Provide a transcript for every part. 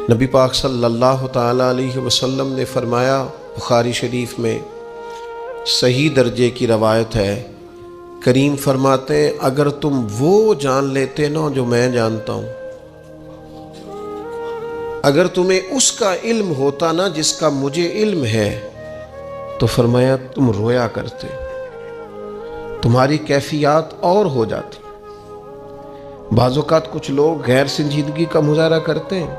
نبی پاک صلی اللہ تعالیٰ علیہ وسلم نے فرمایا، بخاری شریف میں صحیح درجے کی روایت ہے، کریم فرماتے ہیں اگر تم وہ جان لیتے نا جو میں جانتا ہوں، اگر تمہیں اس کا علم ہوتا نا جس کا مجھے علم ہے، تو فرمایا تم رویا کرتے، تمہاری کیفیات اور ہو جاتی۔ بعض اوقات کچھ لوگ غیر سنجیدگی کا مظاہرہ کرتے ہیں،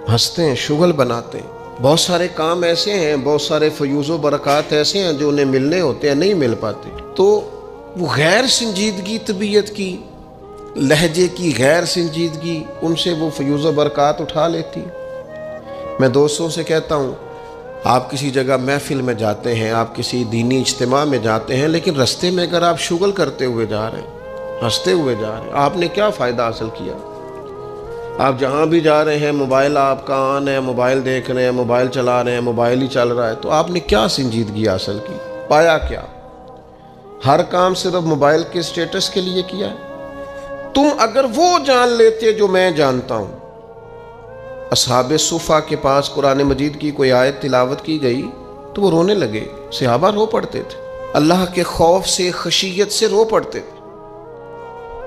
ہنستے ہیں، شغل بناتے ہیں، بہت سارے کام ایسے ہیں، بہت سارے فیوز و برکات ایسے ہیں جو انہیں ملنے ہوتے ہیں، نہیں مل پاتے، تو وہ غیر سنجیدگی طبیعت کی، لہجے کی غیر سنجیدگی، ان سے وہ فیوز و برکات اٹھا لیتی۔ میں دوستوں سے کہتا ہوں، آپ کسی جگہ محفل میں جاتے ہیں، آپ کسی دینی اجتماع میں جاتے ہیں، لیکن رستے میں اگر آپ شغل کرتے ہوئے جا رہے ہیں، ہنستے ہوئے جا رہے ہیں، آپ نے کیا فائدہ حاصل کیا؟ آپ جہاں بھی جا رہے ہیں، موبائل آپ کا آن ہے، موبائل دیکھ رہے ہیں، موبائل چلا رہے ہیں، موبائل ہی چل رہا ہے، تو آپ نے کیا سنجیدگی حاصل کی؟ پایا کیا؟ ہر کام صرف موبائل کے سٹیٹس کے لیے کیا ہے؟ تم اگر وہ جان لیتے جو میں جانتا ہوں۔ اصحاب صفا کے پاس قرآن مجید کی کوئی آیت تلاوت کی گئی تو وہ رونے لگے، صحابہ رو پڑتے تھے، اللہ کے خوف سے، خشیت سے رو پڑتے تھے۔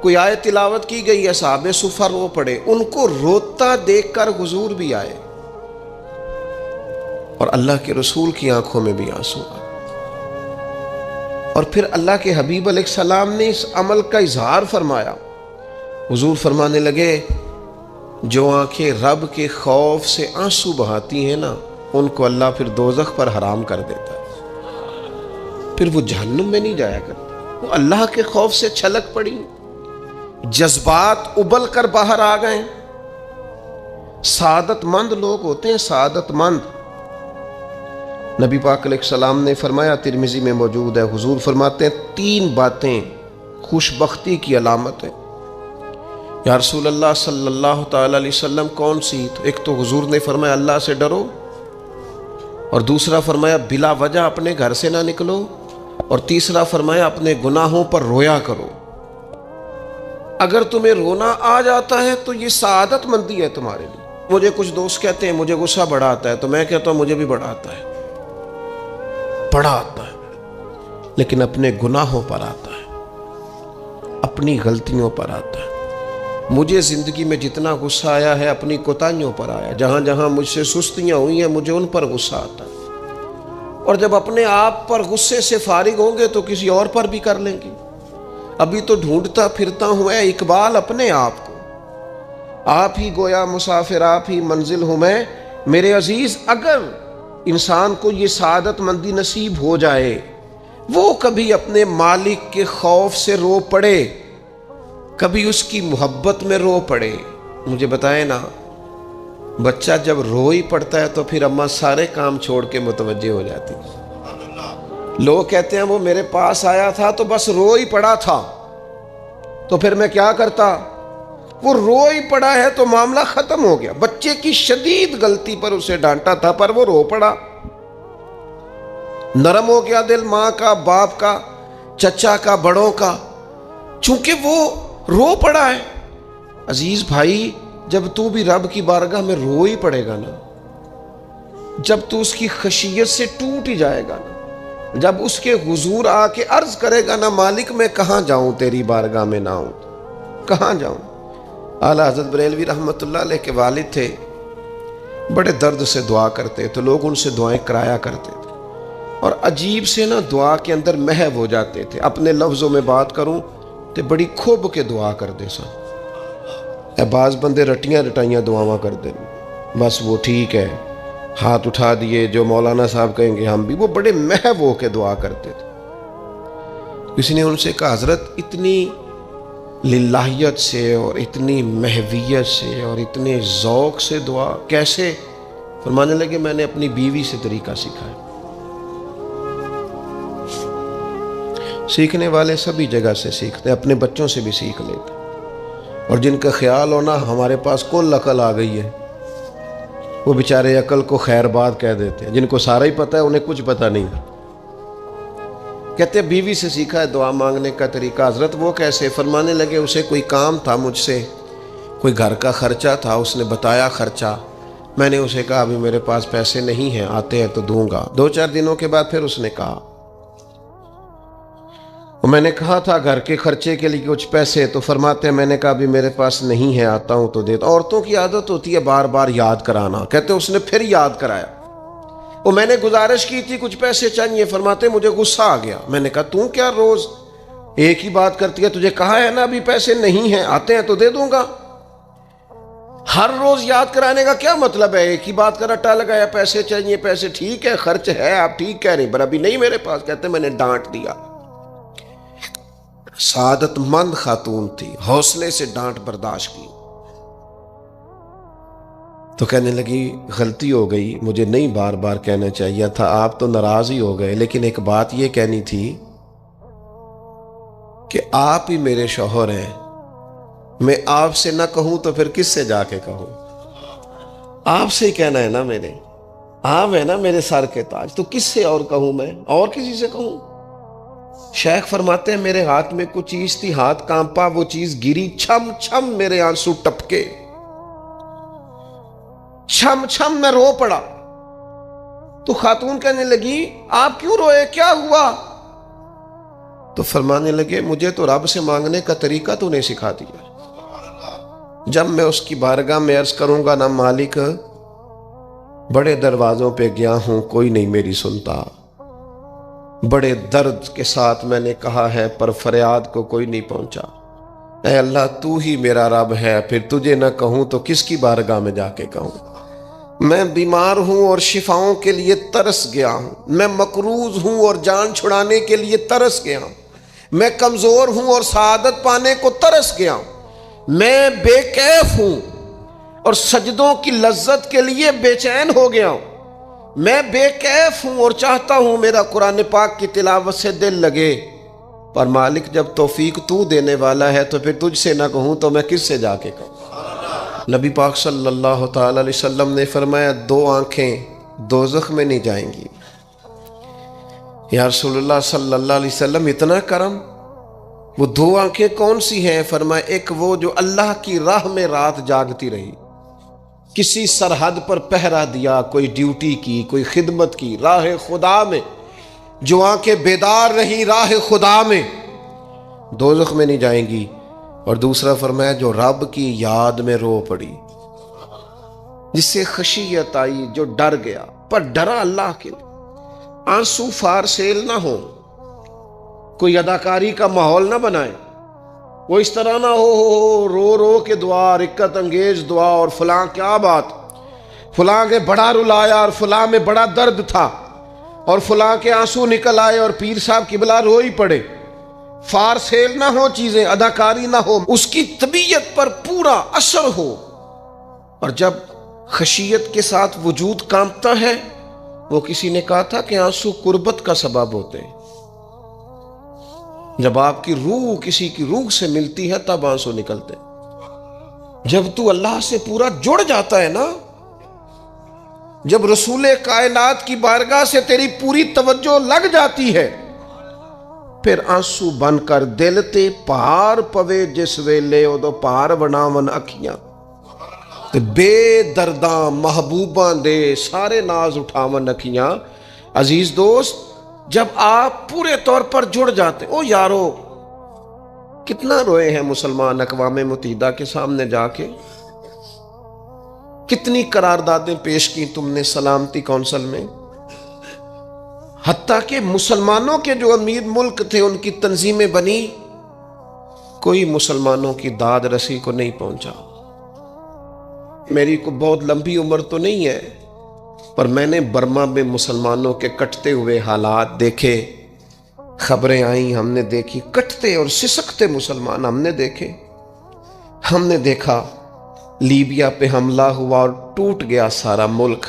کوئی آیت تلاوت کی گئی، اصحاب صفا رو پڑے، ان کو روتا دیکھ کر حضور بھی آئے اور اللہ کے رسول کی آنکھوں میں بھی آنسو آئے، اور پھر اللہ کے حبیب علیہ السلام نے اس عمل کا اظہار فرمایا۔ حضور فرمانے لگے، جو آنکھیں رب کے خوف سے آنسو بہاتی ہیں نا، ان کو اللہ پھر دوزخ پر حرام کر دیتا ہے، پھر وہ جہنم میں نہیں جایا کرتا، وہ اللہ کے خوف سے چھلک پڑی، جذبات ابل کر باہر آ گئے۔ سعادت مند لوگ ہوتے ہیں، سعادت مند۔ نبی پاک علیہ السلام نے فرمایا، ترمذی میں موجود ہے، حضور فرماتے ہیں 3 باتیں خوش بختی کی علامت ہیں۔ یا رسول اللہ صلی اللہ تعالی علیہ وسلم کون سی؟ تو ایک تو حضور نے فرمایا اللہ سے ڈرو، اور دوسرا فرمایا بلا وجہ اپنے گھر سے نہ نکلو، اور تیسرا فرمایا اپنے گناہوں پر رویا کرو۔ اگر تمہیں رونا آ جاتا ہے تو یہ سعادت مندی ہے تمہارے لیے۔ مجھے کچھ دوست کہتے ہیں مجھے غصہ بڑا آتا ہے، تو میں کہتا ہوں مجھے بھی بڑا آتا ہے، بڑا آتا ہے، لیکن اپنے گناہوں پر آتا ہے، اپنی غلطیوں پر آتا ہے۔ مجھے زندگی میں جتنا غصہ آیا ہے اپنی کوتاہیوں پر آیا، جہاں جہاں مجھ سے سستیاں ہوئی ہیں مجھے ان پر غصہ آتا ہے، اور جب اپنے آپ پر غصے سے فارغ ہوں گے تو کسی اور پر بھی کر لیں گے۔ ابھی تو ڈھونڈتا پھرتا ہوں اے اقبال اپنے آپ کو، آپ ہی گویا مسافر، آپ ہی منزل ہوں میں۔ میرے عزیز، اگر انسان کو یہ سعادت مندی نصیب ہو جائے، وہ کبھی اپنے مالک کے خوف سے رو پڑے، کبھی اس کی محبت میں رو پڑے۔ مجھے بتائیں نا، بچہ جب رو ہی پڑتا ہے تو پھر اماں سارے کام چھوڑ کے متوجہ ہو جاتی۔ لوگ کہتے ہیں وہ میرے پاس آیا تھا تو بس رو ہی پڑا تھا، تو پھر میں کیا کرتا؟ وہ رو ہی پڑا ہے تو معاملہ ختم ہو گیا۔ بچے کی شدید غلطی پر اسے ڈانٹا تھا، پر وہ رو پڑا، نرم ہو گیا دل ماں کا، باپ کا، چچا کا، بڑوں کا، چونکہ وہ رو پڑا ہے۔ عزیز بھائی، جب تو بھی رب کی بارگاہ میں رو ہی پڑے گا نا، جب تو اس کی خشیت سے ٹوٹ ہی جائے گا نا، جب اس کے حضور آ کے عرض کرے گا نا، مالک میں کہاں جاؤں تیری بارگاہ میں نہ ہوں، کہاں جاؤں؟ اعلیٰ حضرت بریلوی رحمۃ اللہ علیہ کے والد تھے، بڑے درد سے دعا کرتے تو لوگ ان سے دعائیں کرایا کرتے تھے، اور عجیب سے نا دعا کے اندر محو ہو جاتے تھے۔ اپنے لفظوں میں بات کروں تے بڑی کھوب کے دعا کر دے سن۔ اے بعض بندے رٹیاں رٹائیاں دعاواں کر دیں، بس وہ ٹھیک ہے، ہاتھ اٹھا دیے، جو مولانا صاحب کہیں گے ہم بھی، وہ بڑے محو ہو کے دعا کرتے تھے۔ کسی نے ان سے کہا حضرت اتنی للہیت سے اور اتنی محویت سے اور اتنے ذوق سے دعا کیسے؟ فرمانے لگے میں نے اپنی بیوی سے طریقہ سیکھا ہے۔ سیکھنے والے سبھی جگہ سے سیکھتے، اپنے بچوں سے بھی سیکھ لیتے، اور جن کا خیال ہونا ہمارے پاس کل عقل آ گئی ہے، وہ بیچارے عقل کو خیر بات کہہ دیتے ہیں، جن کو سارا ہی پتہ ہے انہیں کچھ پتہ نہیں۔ کہتے بیوی سے سیکھا ہے دعا مانگنے کا طریقہ۔ حضرت وہ کیسے؟ فرمانے لگے اسے کوئی کام تھا مجھ سے، کوئی گھر کا خرچہ تھا، اس نے بتایا خرچہ، میں نے اسے کہا ابھی میرے پاس پیسے نہیں ہیں، آتے ہیں تو دوں گا۔ 2-4 دنوں کے بعد پھر اس نے کہا، میں نے کہا تھا گھر کے خرچے کے لیے کچھ پیسے، تو فرماتے ہیں میں نے کہا ابھی میرے پاس نہیں ہے، آتا ہوں تو دیتا۔ عورتوں کی عادت ہوتی ہے بار بار یاد کرانا، کہتے اس نے پھر یاد کرایا، وہ میں نے گزارش کی تھی کچھ پیسے چاہیے، فرماتے مجھے غصہ آ گیا۔ میں نے کہا تو کیا روز ایک ہی بات کرتی ہے، تجھے کہا ہے نا ابھی پیسے نہیں ہیں، آتے ہیں تو دے دوں گا۔ ہر روز یاد کرانے کا کیا مطلب ہے؟ ایک ہی بات کا رٹا لگایا، پیسے چاہیے، پیسے ٹھیک ہے، خرچ ہے، آپ ٹھیک کہہ رہے ہیں، پر ابھی نہیں میرے پاس۔ کہتے میں نے ڈانٹ دیا۔ سعادت مند خاتون تھی، حوصلے سے ڈانٹ برداشت کی۔ تو کہنے لگی غلطی ہو گئی، مجھے نہیں بار بار کہنا چاہیے تھا، آپ تو ناراض ہی ہو گئے، لیکن ایک بات یہ کہنی تھی کہ آپ ہی میرے شوہر ہیں، میں آپ سے نہ کہوں تو پھر کس سے جا کے کہوں؟ آپ سے ہی کہنا ہے نا، میرے آپ ہے نا میرے سر کے تاج، تو کس سے اور کہوں؟ میں اور کسی سے کہوں؟ شیخ فرماتے ہیں میرے ہاتھ میں کچھ چیز تھی، ہاتھ کانپا، وہ چیز گری، چھم چھم میرے آنسو ٹپکے، چھم چھم میں رو پڑا۔ تو خاتون کہنے لگی آپ کیوں روئے، کیا ہوا؟ تو فرمانے لگے مجھے تو رب سے مانگنے کا طریقہ تو نہیں سکھا دیا، جب میں اس کی بارگاہ میں عرض کروں گا نا مالک بڑے دروازوں پہ گیا ہوں کوئی نہیں میری سنتا، بڑے درد کے ساتھ میں نے کہا ہے پر فریاد کو کوئی نہیں پہنچا، اے اللہ تو ہی میرا رب ہے، پھر تجھے نہ کہوں تو کس کی بارگاہ میں جا کے کہوں؟ میں بیمار ہوں اور شفاؤں کے لیے ترس گیا ہوں، میں مقروض ہوں اور جان چھڑانے کے لیے ترس گیا ہوں، میں کمزور ہوں اور سعادت پانے کو ترس گیا ہوں، میں بے کیف ہوں اور سجدوں کی لذت کے لیے بے چین ہو گیا ہوں، میں بے کیف ہوں اور چاہتا ہوں میرا قرآن پاک کی تلاوت سے دل لگے، پر مالک جب توفیق تو دینے والا ہے تو پھر تجھ سے نہ کہوں تو میں کس سے جا کے کہوں؟ نبی پاک صلی اللہ تعالی علیہ وسلم نے فرمایا 2 آنکھیں دوزخ میں نہیں جائیں گی۔ یا رسول اللہ صلی اللہ علیہ وسلم اتنا کرم، وہ 2 آنکھیں کون سی ہیں؟ فرمایا ایک وہ جو اللہ کی راہ میں رات جاگتی رہی، کسی سرحد پر پہرا دیا، کوئی ڈیوٹی کی، کوئی خدمت کی، راہ خدا میں جو آنکھیں بیدار رہی راہ خدا میں، دوزخ میں نہیں جائیں گی۔ اور دوسرا فرمایا جو رب کی یاد میں رو پڑی، جس سے خشیت آئی، جو ڈر گیا، پر ڈرا اللہ کے لیے، آنسو فار سیل نہ ہو، کوئی اداکاری کا ماحول نہ بنائے، وہ اس طرح نہ ہو رو رو کے دعا، رکت انگیز دعا، اور فلاں کیا بات، فلاں کے بڑا رلایا اور فلاں میں بڑا درد تھا اور فلاں کے آنسو نکل آئے اور پیر صاحب قبلہ رو ہی پڑے، فار سیل نہ ہو چیزیں، اداکاری نہ ہو، اس کی طبیعت پر پورا اثر ہو۔ اور جب خشیت کے ساتھ وجود کانپتا ہے، وہ کسی نے کہا تھا کہ آنسو قربت کا سبب ہوتے ہیں، جب آپ کی روح کسی کی روح سے ملتی ہے تب آنسو نکلتے ہیں۔ جب تو اللہ سے پورا جڑ جاتا ہے نا، جب رسول کائنات کی بارگاہ سے تیری پوری توجہ لگ جاتی ہے، پھر آنسو بن کر دل تے پار پوے جس ویلے ادو پار بناون اکھیاں، تے بے درداں محبوباں دے سارے ناز اٹھاون اکھیاں۔ عزیز دوست، جب آپ پورے طور پر جڑ جاتے، او یارو کتنا روئے ہیں مسلمان اقوام متحدہ کے سامنے جا کے، کتنی قراردادیں پیش کی تم نے سلامتی کونسل میں، حتیٰ کہ مسلمانوں کے جو امیر ملک تھے ان کی تنظیمیں بنی، کوئی مسلمانوں کی داد رسی کو نہیں پہنچا۔ میری کو بہت لمبی عمر تو نہیں ہے، پر میں نے برما میں مسلمانوں کے کٹتے ہوئے حالات دیکھے، خبریں آئیں، ہم نے دیکھی، کٹتے اور سسکتے مسلمان ہم نے دیکھے۔ ہم نے دیکھا لیبیا پہ حملہ ہوا اور ٹوٹ گیا سارا ملک۔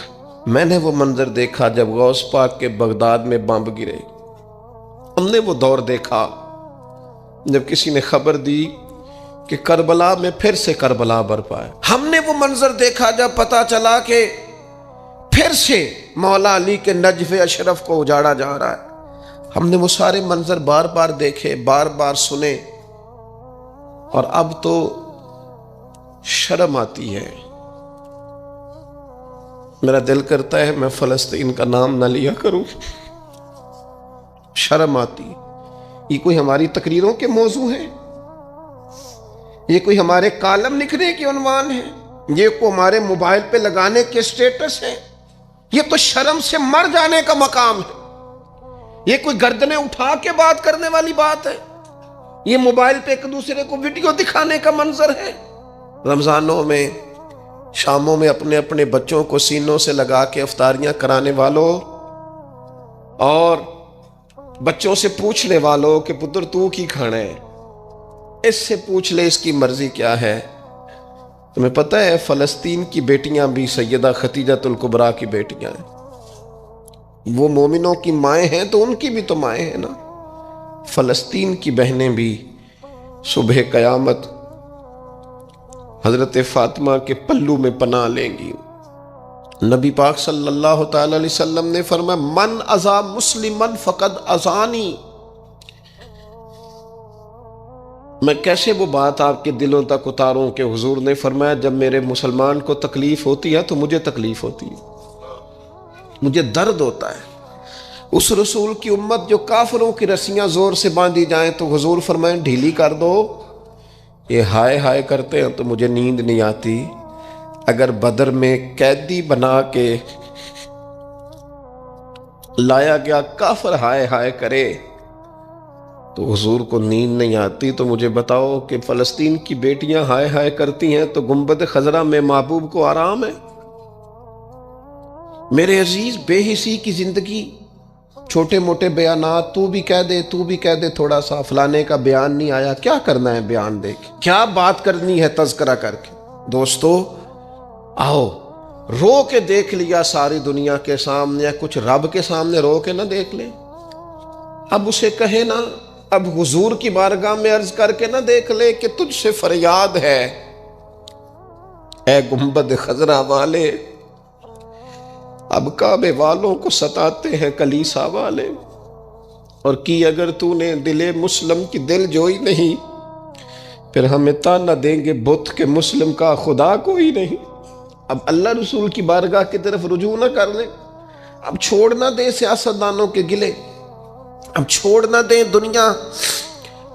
میں نے وہ منظر دیکھا جب غوث پاک کے بغداد میں بمب گرے۔ ہم نے وہ دور دیکھا جب کسی نے خبر دی کہ کربلا میں پھر سے کربلا برپا ہے۔ ہم نے وہ منظر دیکھا جب پتا چلا کہ پھر سے مولا علی کے نجف اشرف کو اجاڑا جا رہا ہے۔ ہم نے وہ سارے منظر بار بار دیکھے، بار بار سنے، اور اب تو شرم آتی ہے میرا دل کرتا ہے میں فلسطین کا نام نہ لیا کروں، شرم آتی۔ یہ کوئی ہماری تقریروں کے موضوع ہیں؟ یہ کوئی ہمارے کالم لکھنے کے عنوان ہیں؟ یہ کوئی ہمارے موبائل پہ لگانے کے سٹیٹس ہیں؟ یہ تو شرم سے مر جانے کا مقام ہے۔ یہ کوئی گردنیں اٹھا کے بات کرنے والی بات ہے؟ یہ موبائل پہ ایک دوسرے کو ویڈیو دکھانے کا منظر ہے؟ رمضانوں میں شاموں میں اپنے اپنے بچوں کو سینوں سے لگا کے افطاریاں کرانے والوں اور بچوں سے پوچھنے والوں کہ پتر تو کی کھانا ہے، اس سے پوچھ لے اس کی مرضی کیا ہے۔ تمہیں پتہ ہے فلسطین کی بیٹیاں بھی سیدہ خدیجۃ الکبریٰ کی بیٹیاں ہیں، وہ مومنوں کی مائیں ہیں تو ان کی بھی تو مائیں ہیں نا۔ فلسطین کی بہنیں بھی صبح قیامت حضرت فاطمہ کے پلو میں پناہ لیں گی۔ نبی پاک صلی اللہ تعالی علیہ وسلم نے فرمایا من اذا مسلمن فقد اذانی۔ میں کیسے وہ بات آپ کے دلوں تک اتاروں کہ حضور نے فرمایا جب میرے مسلمان کو تکلیف ہوتی ہے تو مجھے تکلیف ہوتی ہے، مجھے درد ہوتا ہے۔ اس رسول کی امت جو کافروں کی رسیاں زور سے باندھی جائیں تو حضور فرمائیں ڈھیلی کر دو، یہ ہائے ہائے کرتے ہیں تو مجھے نیند نہیں آتی۔ اگر بدر میں قیدی بنا کے لایا گیا کافر ہائے ہائے کرے تو حضور کو نیند نہیں آتی، تو مجھے بتاؤ کہ فلسطین کی بیٹیاں ہائے ہائے کرتی ہیں تو گنبد خضرا میں محبوب کو آرام ہے؟ میرے عزیز، بے حسی کی زندگی، چھوٹے موٹے بیانات، تو بھی کہہ دے تھوڑا سا فلانے کا بیان نہیں آیا، کیا کرنا ہے بیان دے کے، کیا بات کرنی ہے تذکرہ کر کے؟ دوستو آؤ رو کے دیکھ لیا ساری دنیا کے سامنے، کچھ رب کے سامنے رو کے نہ دیکھ لے؟ اب اسے کہے نا، اب حضور کی بارگاہ میں عرض کر کے نہ دیکھ لے کہ تجھ سے فریاد ہے اے گنبد خضرا والے، اب کعبے والوں کو ستاتے ہیں کلیسا والے، اور کی اگر تو نے دل مسلم کی دل جوئی نہیں، پھر ہمیں تانا دیں گے بت کہ مسلم کا خدا کوئی نہیں۔ اب اللہ رسول کی بارگاہ کی طرف رجوع نہ کر لیں، اب چھوڑ نہ دیں سیاستدانوں کے گلے، اب چھوڑ نہ دیں دنیا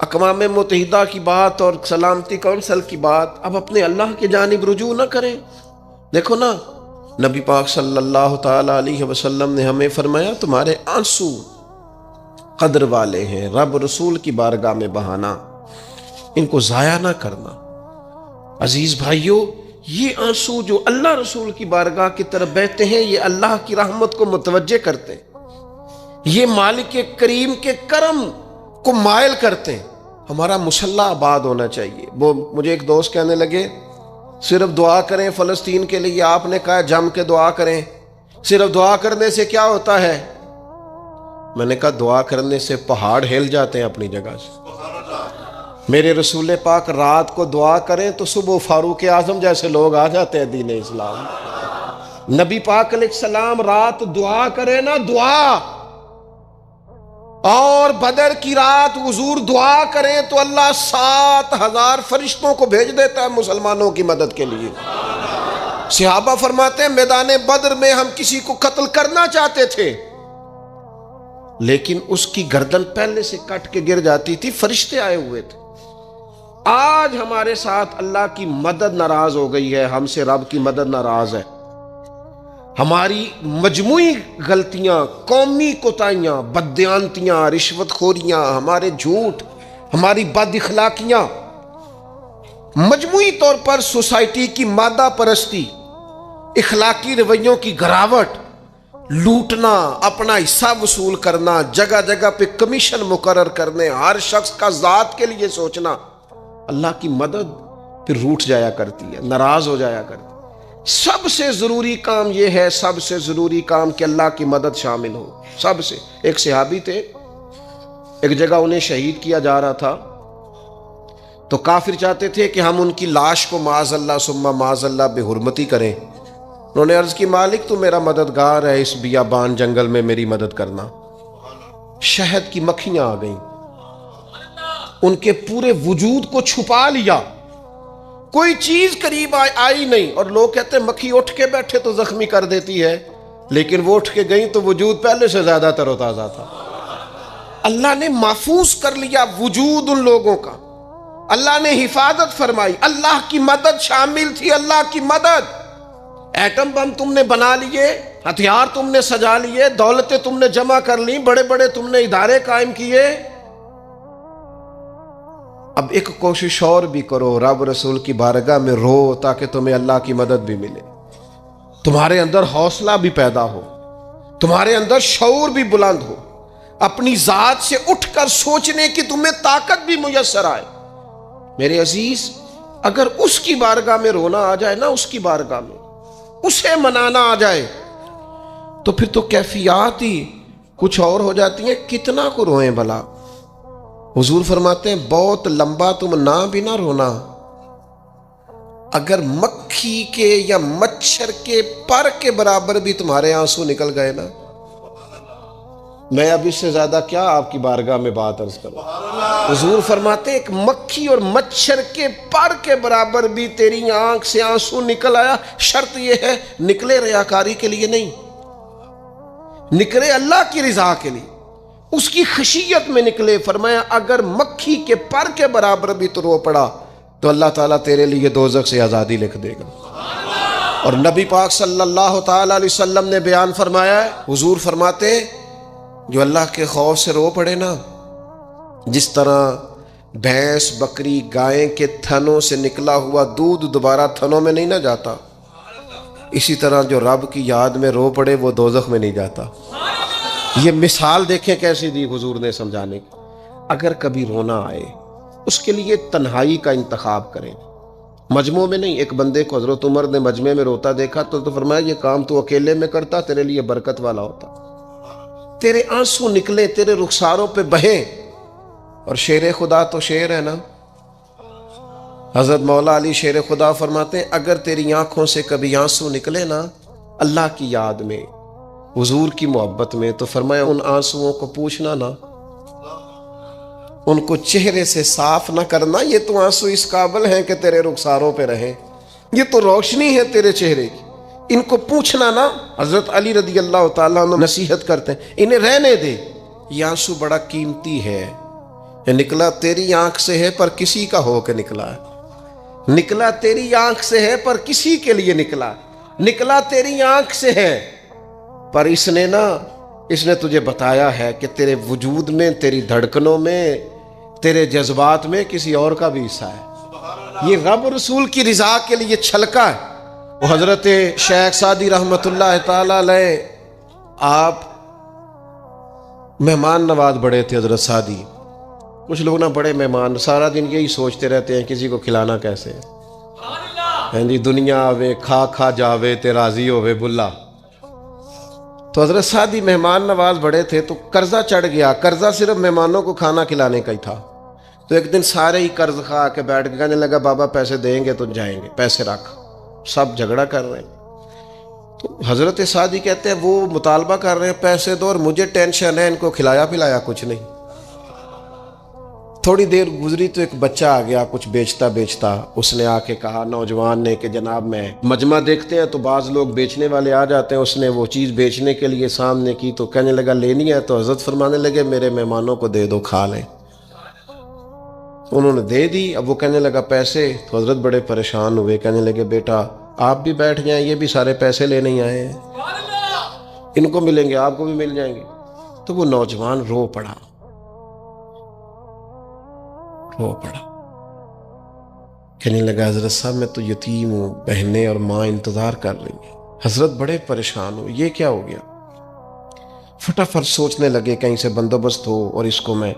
اقوام متحدہ کی بات اور سلامتی کونسل کی بات، اب اپنے اللہ کی جانب رجوع نہ کریں۔ دیکھو نا، نبی پاک صلی اللہ تعالی علیہ وسلم نے ہمیں فرمایا تمہارے آنسو قدر والے ہیں، رب رسول کی بارگاہ میں بہانا، ان کو ضائع نہ کرنا۔ عزیز بھائیو، یہ آنسو جو اللہ رسول کی بارگاہ کی طرف بہتے ہیں، یہ اللہ کی رحمت کو متوجہ کرتے ہیں، یہ مالک کریم کے کرم کو مائل کرتے ہیں۔ ہمارا مسلح آباد ہونا چاہیے۔ وہ مجھے ایک دوست کہنے لگے صرف دعا کریں فلسطین کے لیے، آپ نے کہا جم کے دعا کریں، صرف دعا کرنے سے کیا ہوتا ہے؟ میں نے کہا دعا کرنے سے پہاڑ ہل جاتے ہیں اپنی جگہ سے۔ میرے رسول پاک رات کو دعا کریں تو صبح فاروق اعظم جیسے لوگ آ جاتے ہیں دین اسلام۔ نبی پاک علیہ السلام رات دعا کریں نا، دعا، اور بدر کی رات حضور دعا کریں تو اللہ 7,000 فرشتوں کو بھیج دیتا ہے مسلمانوں کی مدد کے لیے۔ صحابہ فرماتے ہیں میدان بدر میں ہم کسی کو قتل کرنا چاہتے تھے، لیکن اس کی گردن پہلے سے کٹ کے گر جاتی تھی، فرشتے آئے ہوئے تھے۔ آج ہمارے ساتھ اللہ کی مدد ناراض ہو گئی ہے، ہم سے رب کی مدد ناراض ہے۔ ہماری مجموعی غلطیاں، قومی کوتاہیاں، بددیانتیاں، رشوت خوریاں، ہمارے جھوٹ، ہماری بد اخلاقیاں، مجموعی طور پر سوسائٹی کی مادہ پرستی، اخلاقی رویوں کی گراوٹ، لوٹنا، اپنا حصہ وصول کرنا، جگہ جگہ پہ کمیشن مقرر کرنے، ہر شخص کا ذات کے لیے سوچنا، اللہ کی مدد پھر روٹ جایا کرتی ہے، ناراض ہو جایا کرتی ہے۔ سب سے ضروری کام یہ ہے، سب سے ضروری کام کہ اللہ کی مدد شامل ہو۔ سب سے، ایک صحابی تھے، ایک جگہ انہیں شہید کیا جا رہا تھا، تو کافر چاہتے تھے کہ ہم ان کی لاش کو معاذ اللہ ثم معاذ اللہ بے حرمتی کریں۔ انہوں نے عرض کی مالک تو میرا مددگار ہے، اس بیابان جنگل میں میری مدد کرنا۔ شہد کی مکھیاں آ گئیں، ان کے پورے وجود کو چھپا لیا، کوئی چیز قریب آئی نہیں، اور لوگ کہتے ہیں مکھی اٹھ کے بیٹھے تو زخمی کر دیتی ہے، لیکن وہ اٹھ کے گئیں تو وجود پہلے سے زیادہ تر و تازہ تھا۔ اللہ نے محفوظ کر لیا وجود ان لوگوں کا، اللہ نے حفاظت فرمائی، اللہ کی مدد شامل تھی، اللہ کی مدد۔ ایٹم بم تم نے بنا لیے، ہتھیار تم نے سجا لیے، دولتیں تم نے جمع کر لی، بڑے بڑے تم نے ادارے قائم کیے، اب ایک کوشش اور بھی کرو، رب رسول کی بارگاہ میں رو تاکہ تمہیں اللہ کی مدد بھی ملے، تمہارے اندر حوصلہ بھی پیدا ہو، تمہارے اندر شعور بھی بلند ہو، اپنی ذات سے اٹھ کر سوچنے کی تمہیں طاقت بھی میسر آئے۔ میرے عزیز، اگر اس کی بارگاہ میں رونا آ جائے نا، اس کی بارگاہ میں اسے منانا آ جائے، تو پھر تو کیفیات ہی کچھ اور ہو جاتی ہیں۔ کتنا کو روئیں بھلا؟ حضور فرماتے ہیں بہت لمبا تم نہ بھی نہ رونا، اگر مکھی کے یا مچھر کے پر کے برابر بھی تمہارے آنسو نکل گئے نا، میں اب اس سے زیادہ کیا آپ کی بارگاہ میں بات عرض کروں۔ حضور فرماتے ہیں ایک مکھی اور مچھر کے پر کے برابر بھی تیری آنکھ سے آنسو نکل آیا، شرط یہ ہے نکلے ریاکاری کے لیے نہیں، نکلے اللہ کی رضا کے لیے، اس کی خشیت میں نکلے۔ فرمایا اگر مکھی کے پر کے برابر بھی تو رو پڑا تو اللہ تعالیٰ تیرے لیے دوزخ سے آزادی لکھ دے گا۔ اور نبی پاک صلی اللہ تعالیٰ علیہ وسلم نے بیان فرمایا ہے، حضور فرماتے جو اللہ کے خوف سے رو پڑے نا، جس طرح بھینس بکری گائیں کے تھنوں سے نکلا ہوا دودھ دوبارہ تھنوں میں نہیں نہ جاتا، اسی طرح جو رب کی یاد میں رو پڑے وہ دوزخ میں نہیں جاتا۔ یہ مثال دیکھیں کیسی دی حضور نے سمجھانے کی۔ اگر کبھی رونا آئے اس کے لیے تنہائی کا انتخاب کریں، مجمع میں نہیں۔ ایک بندے کو حضرت عمر نے مجمع میں روتا دیکھا تو فرمایا یہ کام تو اکیلے میں کرتا، تیرے لیے برکت والا ہوتا، تیرے آنسو نکلے، تیرے رخساروں پہ بہیں۔ اور شیر خدا تو شیر ہے نا، حضرت مولا علی شیر خدا فرماتے ہیں اگر تیری آنکھوں سے کبھی آنسو نکلے نا اللہ کی یاد میں، حضور کی محبت میں، تو فرمایا ان آنسوؤں کو پوچھنا نا، ان کو چہرے سے صاف نہ کرنا، یہ تو آنسو اس قابل ہیں کہ تیرے رخساروں پہ رہیں، یہ تو روشنی ہے تیرے چہرے کی، ان کو پوچھنا نا۔ حضرت علی رضی اللہ تعالیٰ عنہ نصیحت کرتے ہیں انہیں رہنے دے، یہ آنسو بڑا قیمتی ہے، یہ نکلا تیری آنکھ سے ہے پر کسی کا ہو کے نکلا ہے، نکلا تیری آنکھ سے ہے پر کسی کے لیے نکلا، نکلا تیری آنکھ سے ہے پر اس نے تجھے بتایا ہے کہ تیرے وجود میں، تیری دھڑکنوں میں، تیرے جذبات میں کسی اور کا بھی حصہ ہے۔ یہ رب رسول کی رضا کے لیے چھلکا ہے۔ وہ حضرت شیخ سعدی رحمۃ اللہ تعالی علیہ، آپ مہمان نواز بڑے تھے حضرت سعدی۔ کچھ لوگ نا بڑے مہمان، سارا دن یہی سوچتے رہتے ہیں کسی کو کھلانا کیسے ہے جی، دنیا آوے کھا کھا جاوے تے راضی ہووے بلا۔ تو حضرت سعدی مہمان نواز بڑے تھے، تو قرضہ چڑھ گیا، قرضہ صرف مہمانوں کو کھانا کھلانے کا ہی تھا۔ تو ایک دن سارے ہی قرض کھا کے بیٹھ کے کہنے لگا بابا پیسے دیں گے تو جائیں گے، پیسے رکھ، سب جھگڑا کر رہے ہیں۔ تو حضرت سعدی کہتے ہیں وہ مطالبہ کر رہے ہیں پیسے دو اور مجھے ٹینشن ہے، ان کو کھلایا پلایا کچھ نہیں۔ تھوڑی دیر گزری تو ایک بچہ آ گیا کچھ بیچتا بیچتا، اس نے آ کے کہا نوجوان نے کہ جناب میں مجمع دیکھتے ہیں تو بعض لوگ بیچنے والے آ جاتے ہیں، اس نے وہ چیز بیچنے کے لیے سامنے کی تو کہنے لگا لینی ہے، تو حضرت فرمانے لگے میرے مہمانوں کو دے دو کھا لیں۔ انہوں نے دے دی، اب وہ کہنے لگا پیسے، تو حضرت بڑے پریشان ہوئے، کہنے لگے بیٹا آپ بھی بیٹھ جائیں، یہ بھی سارے پیسے لینے ہی آئے ہیں، ان کو ملیں گے آپ کو بھی مل جائیں گے۔ تو وہ نوجوان رو پڑا، کہنے لگا حضرت صاحب میں تو یتیم ہوں، بہنیں اور ماں انتظار کر رہی ہیں۔ حضرت بڑے پریشان ہو، یہ کیا ہو گیا؟ فٹافٹ سوچنے لگے کہیں سے بندوبست ہو اور اس کو میں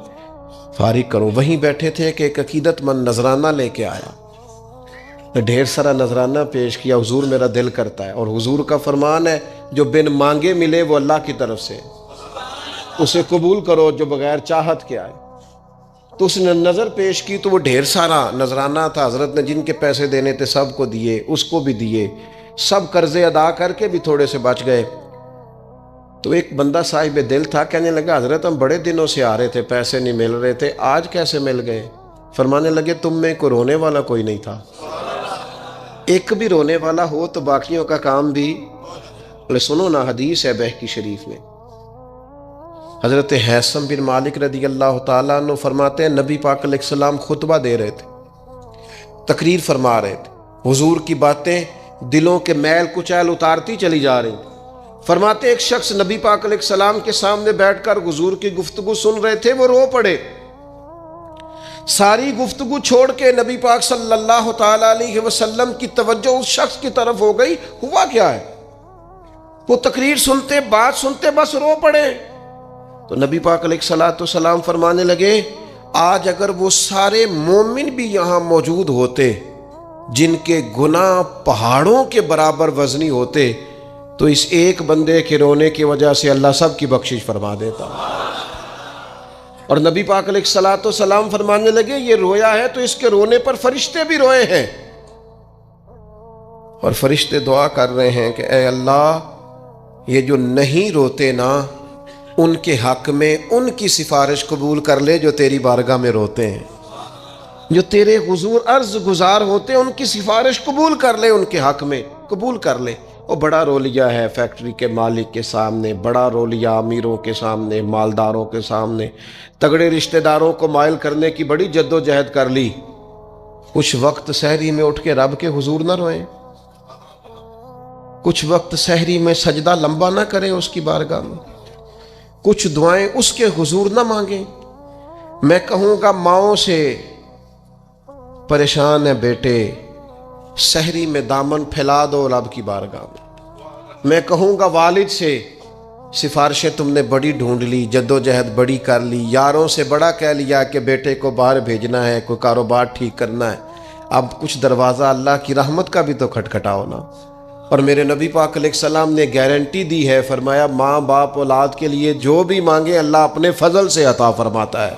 فارغ کروں۔ وہیں بیٹھے تھے کہ ایک عقیدت مند نذرانہ لے کے آیا، ڈھیر سارا نذرانہ پیش کیا، حضور میرا دل کرتا ہے، اور حضور کا فرمان ہے جو بن مانگے ملے وہ اللہ کی طرف سے، اسے قبول کرو جو بغیر چاہت کے آئے۔ تو اس نے نظر پیش کی تو وہ ڈھیر سارا نذرانہ تھا، حضرت نے جن کے پیسے دینے تھے سب کو دیے، اس کو بھی دیے، سب قرضے ادا کر کے بھی تھوڑے سے بچ گئے۔ تو ایک بندہ صاحب دل تھا، کہنے لگا حضرت ہم بڑے دنوں سے آ رہے تھے، پیسے نہیں مل رہے تھے، آج کیسے مل گئے؟ فرمانے لگے تم میں کوئی رونے والا کوئی نہیں تھا، ایک بھی رونے والا ہو تو باقیوں کا کام بھی سنو نا. حدیث ہے بہقی شریف میں، حضرت ہیثم بن مالک رضی اللہ تعالیٰ عنہ فرماتے ہیں نبی پاک علیہ السلام خطبہ دے رہے تھے، تقریر فرما رہے تھے، حضور کی باتیں دلوں کے میل کچیل اتارتی چلی جا رہی تھی. فرماتے ایک شخص نبی پاک علیہ السلام کے سامنے بیٹھ کر حضور کی گفتگو سن رہے تھے، وہ رو پڑے. ساری گفتگو چھوڑ کے نبی پاک صلی اللہ تعالیٰ علیہ وسلم کی توجہ اس شخص کی طرف ہو گئی. ہوا کیا ہے؟ وہ تقریر سنتے، بات سنتے بس رو پڑے. تو نبی پاک علیہ السلام فرمانے لگے آج اگر وہ سارے مومن بھی یہاں موجود ہوتے جن کے گناہ پہاڑوں کے برابر وزنی ہوتے تو اس ایک بندے کے رونے کی وجہ سے اللہ سب کی بخشش فرما دیتا. اور نبی پاک علیہ السلام فرمانے لگے یہ رویا ہے تو اس کے رونے پر فرشتے بھی روئے ہیں، اور فرشتے دعا کر رہے ہیں کہ اے اللہ یہ جو نہیں روتے نا ان کے حق میں ان کی سفارش قبول کر لے جو تیری بارگاہ میں روتے ہیں، جو تیرے حضور عرض گزار ہوتے ہیں ان کی سفارش قبول کر لے، ان کے حق میں قبول کر لے. وہ بڑا رولیا ہے فیکٹری کے مالک کے سامنے، بڑا رولیا امیروں کے سامنے، مالداروں کے سامنے، تگڑے رشتہ داروں کو مائل کرنے کی بڑی جد و جہد کر لی. کچھ وقت سحری میں اٹھ کے رب کے حضور نہ روئیں، کچھ وقت سحری میں سجدہ لمبا نہ کریں اس کی بارگاہ میں، کچھ دعائیں اس کے حضور نہ مانگیں. میں کہوں گا ماؤں سے پریشان ہے بیٹے، سحری میں دامن پھیلا دو رب کی بارگاہ میں. میں کہوں گا والد سے سفارشیں تم نے بڑی ڈھونڈ لی، جد و جہد بڑی کر لی، یاروں سے بڑا کہہ لیا کہ بیٹے کو باہر بھیجنا ہے، کوئی کاروبار ٹھیک کرنا ہے، اب کچھ دروازہ اللہ کی رحمت کا بھی تو کھٹکھٹاؤ نا. اور میرے نبی پاک علیہ السلام نے گارنٹی دی ہے، فرمایا ماں باپ اولاد کے لیے جو بھی مانگے اللہ اپنے فضل سے عطا فرماتا ہے.